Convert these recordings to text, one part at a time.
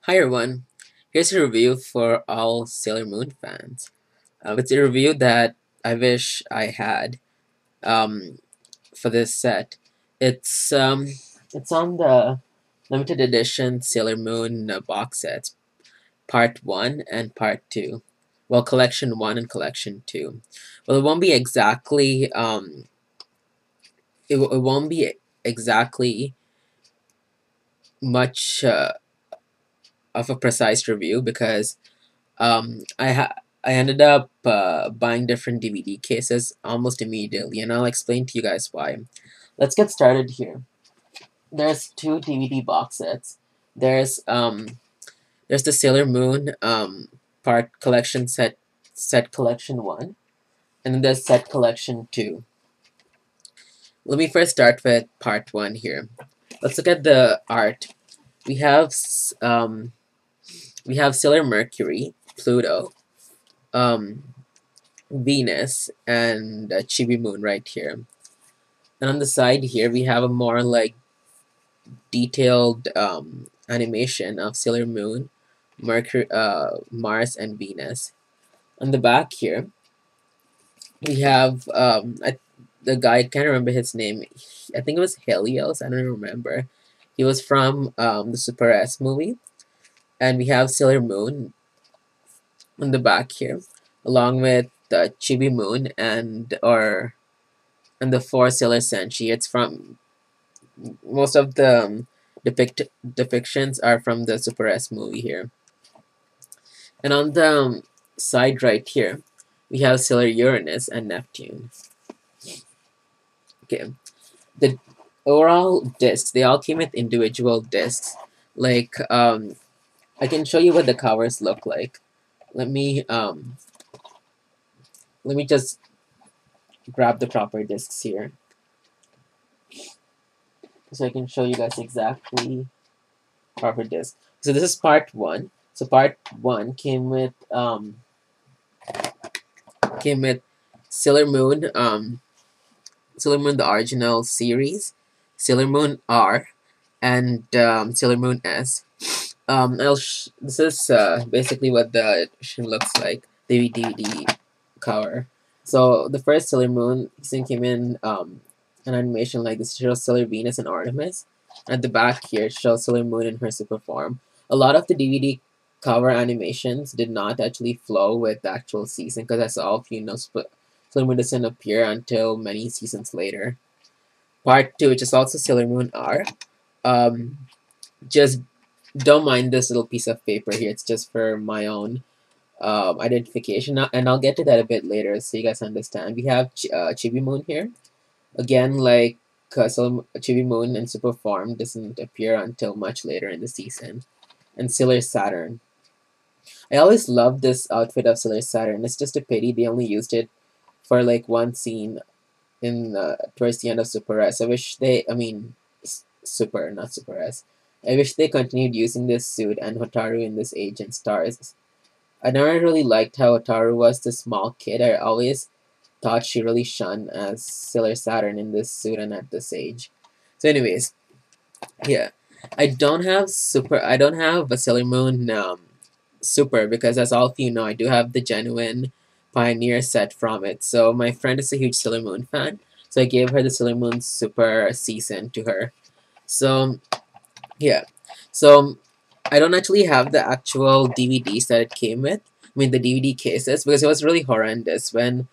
Hi everyone, here's a review for all Sailor Moon fans. It's a review that I wish I had um, for this set. It's on the limited edition Sailor Moon box sets, Part 1 and Part 2. Well, Collection 1 and Collection 2. Well, it won't be exactly, it won't be exactly much of a precise review because I ended up buying different DVD cases almost immediately, and I'll explain to you guys why. Let's get started here. There's two DVD box sets. There's there's the Sailor Moon part collection set collection 1, and then there's set collection 2. Let me first start with part 1 here. Let's look at the art. We have we have Sailor Mercury, Pluto, um, Venus, and Chibi Moon right here. And on the side here, we have a more like detailed animation of Sailor Moon, Mercury, Mars, and Venus. On the back here, we have the guy. I can't remember his name. I think it was Helios. I don't remember. He was from the Super S movie, and we have Sailor Moon on the back here, along with Chibi Moon and the four Sailor Senshi. It's from most of the depictions are from the Super S movie here. And on the side right here, we have Sailor Uranus and Neptune. Okay, the overall discs, they all came with individual discs. Like I can show you what the covers look like. Let me just grab the proper discs here so I can show you guys exactly proper disc. So this is part 1. So part 1 came with Sailor Moon, Sailor Moon the original series, Sailor Moon R, and Sailor Moon S. This is basically what the edition looks like, the DVD cover. So the first Sailor Moon scene came in an animation like this, shows Sailor Venus and Artemis. At the back here, it shows Sailor Moon in her super form. A lot of the DVD cover animations did not actually flow with the actual season because, as all of you know, Sailor Moon doesn't appear until many seasons later. Part 2, which is also Sailor Moon R. Just don't mind this little piece of paper here. It's just for my own identification, and I'll get to that a bit later so you guys understand. We have Chibi Moon here. Again, like Chibi Moon in super form doesn't appear until much later in the season. And Sailor Saturn. I always loved this outfit of Sailor Saturn. It's just a pity they only used it for like one scene in towards the end of Super S. Super, not Super S. I wish they continued using this suit and Hotaru in this Agent Stars. I never really liked how Hotaru was the small kid. I always thought she really shone as Sailor Saturn in this suit and at this age. So anyways, yeah. I don't have a Sailor Moon Super because, as all of you know, I do have the genuine Pioneer set from it. So my friend is a huge Sailor Moon fan, so I gave her the Sailor Moon Super season to her. So yeah, so I don't actually have the actual DVDs that it came with. I mean the DVD cases, because it was really horrendous when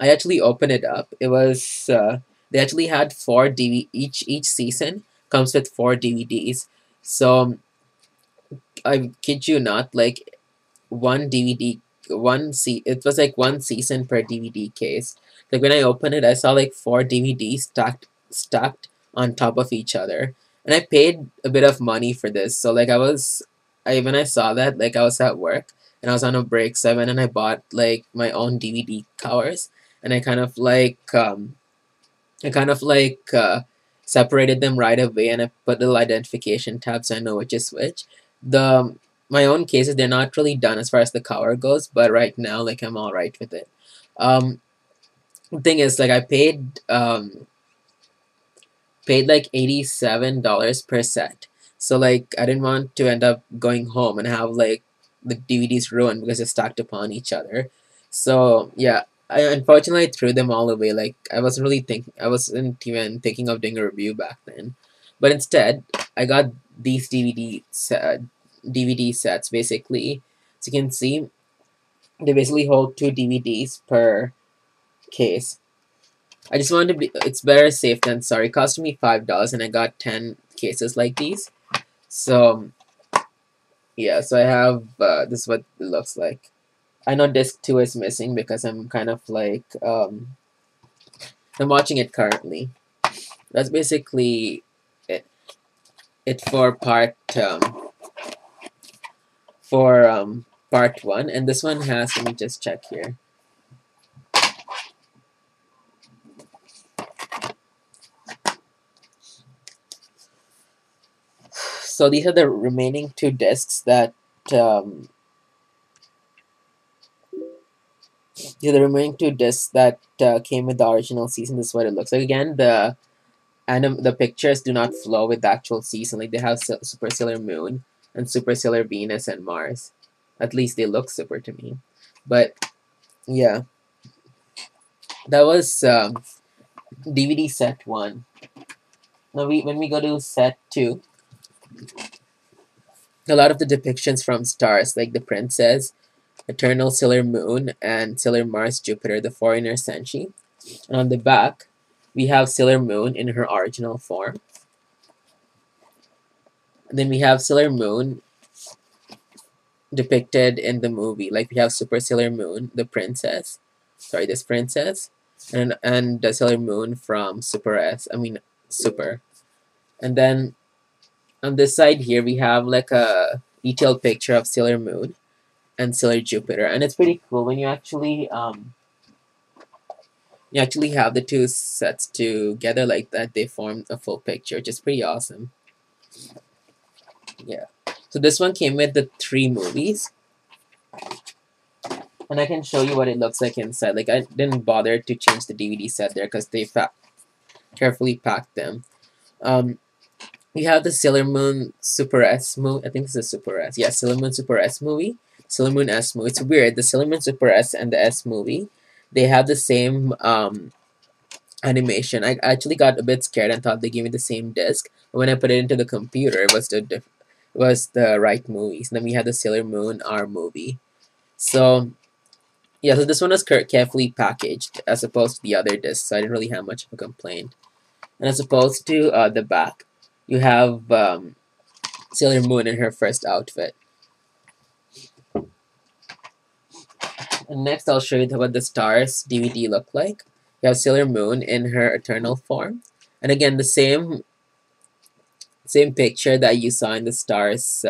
I actually opened it up. It was they actually had four DVD each season comes with 4 DVDs. So I kid you not, like one DVD it was like one season per DVD case. Like when I opened it, I saw like 4 DVDs stacked on top of each other, and I paid a bit of money for this. So like I when I saw that, like I was at work and I was on a break, so I went and I bought like my own DVD covers, and I kind of like separated them right away, and I put little identification tabs so I know which is which. The My own cases, they're not really done as far as the cover goes, but right now like I'm all right with it. Um, the thing is, like I paid like $87 per set, So like I didn't want to end up going home and have like the DVDs ruined because they're stacked upon each other. So yeah, I unfortunately threw them all away. Like I wasn't even thinking of doing a review back then. But instead, I got these DVD sets basically. As you can see, they basically hold two DVDs per case. I just wanted to be. It's better safe than sorry. It cost me $5, and I got 10 cases like these. So yeah, so I have this is what it looks like. I know disc two is missing because I'm kind of like I'm watching it currently. That's basically it. It for part one, and this one has. Let me just check here. So these are the remaining two discs that um, the remaining two discs that came with the original season. This is what it looks like. Again, the pictures do not flow with the actual season. Like they have Super Sailor Moon and Super Sailor Venus and Mars. At least they look super to me. But yeah, that was DVD set one. Now when we go to set two, a lot of the depictions from stars like the princess, Eternal Sailor Moon, and Sailor Mars Jupiter, the foreigner Senshi. And on the back, we have Sailor Moon in her original form. And then we have Sailor Moon depicted in the movie. Like we have Super Sailor Moon, the princess. Sorry, this princess. And the Sailor Moon from Super S. I mean Super. And then on this side here we have like a detailed picture of Sailor Moon and Sailor Jupiter. And it's pretty cool when you actually have the two sets together like that, they form a full picture, which is pretty awesome. Yeah. So this one came with the 3 movies. And I can show you what it looks like inside. Like I didn't bother to change the DVD set there because they carefully packed them. We have the Sailor Moon Super S movie. I think this is Super S. Yeah, Sailor Moon Super S movie. Sailor Moon S movie. It's weird. The Sailor Moon Super S and the S movie, they have the same animation. I actually got a bit scared and thought they gave me the same disc. But when I put it into the computer, it was the right movies. And then we had the Sailor Moon R movie. So yeah, so this one was carefully packaged as opposed to the other discs, so I didn't really have much of a complaint. And as opposed to the back, you have Sailor Moon in her first outfit. And next, I'll show you what the Stars DVD look like. You have Sailor Moon in her eternal form, and again the same picture that you saw in the Stars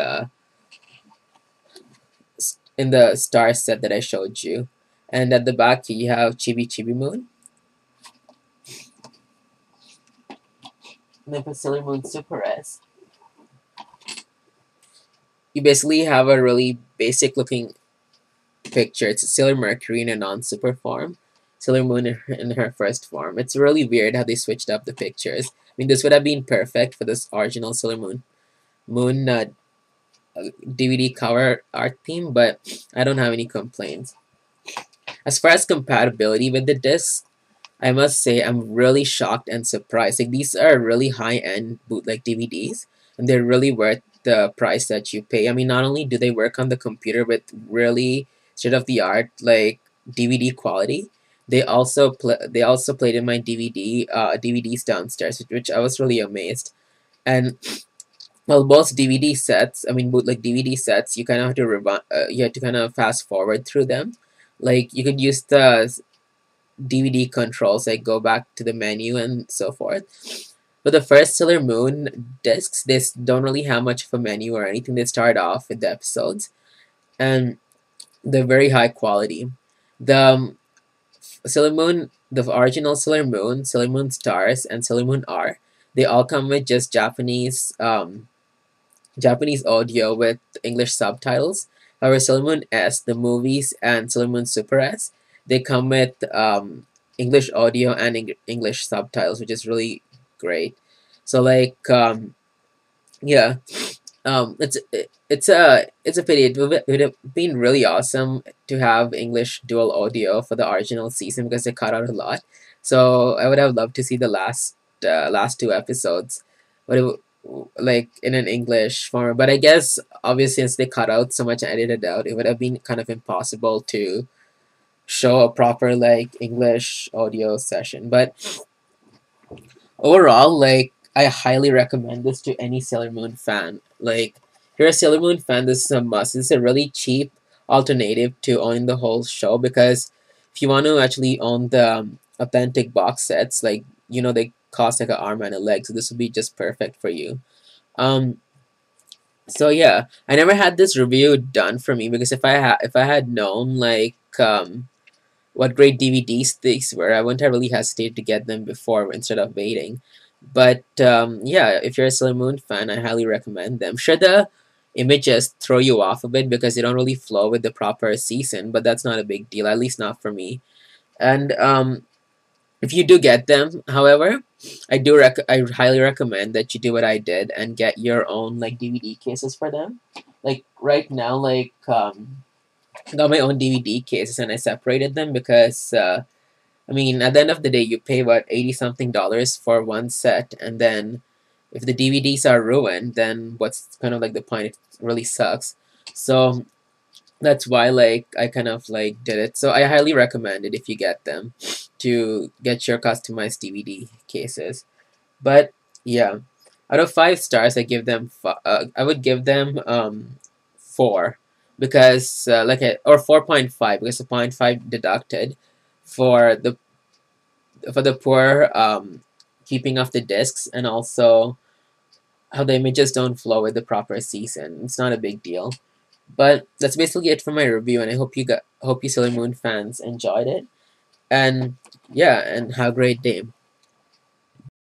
in the star set that I showed you. And at the back, you have Chibi Chibi Moon. And then for Sailor Moon Super S, you basically have a really basic looking picture. It's Sailor Mercury in a non-super form. Sailor Moon in her first form. It's really weird how they switched up the pictures. I mean, this would have been perfect for this original Sailor Moon DVD cover art theme, but I don't have any complaints. As far as compatibility with the discs, I must say I'm really shocked and surprised. Like these are really high-end bootleg DVDs, and they're really worth the price that you pay. I mean, not only do they work on the computer with really state-of-the-art like DVD quality, they also played in my DVDs downstairs, which I was really amazed. And well, most DVD sets, I mean bootleg DVD sets, you kind of have to you have to kind of fast forward through them. Like you could use the DVD controls, like go back to the menu and so forth. But the first Sailor Moon discs, they don't really have much of a menu or anything. They start off with the episodes, and they're very high quality. The Sailor Moon, the original Sailor Moon Stars, and Sailor Moon R, they all come with just Japanese audio with English subtitles. However, Sailor Moon S, the movies, and Sailor Moon Super S, they come with English audio and English subtitles, which is really great. So like yeah, It's a pity. Would have been really awesome to have English dual audio for the original season because they cut out a lot. So I would have loved to see the last two episodes, but like in an English form. But I guess obviously since they cut out so much and edited out, it would have been kind of impossible to show a proper like English audio session. But overall, like I highly recommend this to any Sailor Moon fan. Like, if you're a Sailor Moon fan, this is a must. This is a really cheap alternative to owning the whole show because if you want to actually own the authentic box sets, like they cost like an arm and a leg, so this would be just perfect for you. Um, so yeah, I never had this review done for me because if I had known like what great DVDs these were, I wouldn't have really hesitated to get them before instead of waiting. But yeah, if you're a Sailor Moon fan, I highly recommend them. Sure, the images throw you off a bit because they don't really flow with the proper season, but that's not a big deal, at least not for me. And if you do get them, however, I highly recommend that you do what I did and get your own like DVD cases for them. Like right now, like got my own DVD cases and I separated them because I mean at the end of the day you pay what 80 something dollars for one set, and then if the DVDs are ruined, then what's kind of like the point? It really sucks. So that's why like I kind of like did it. So I highly recommend it if you get them to get your customized DVD cases. But yeah, out of 5 stars, I would give them 4 because or 4.5 because the point 5 deducted for the poor keeping of the discs and also how the images don't flow with the proper season. It's not a big deal. But that's basically it for my review, and I hope you Sailor Moon fans enjoyed it. And yeah, and have a great day.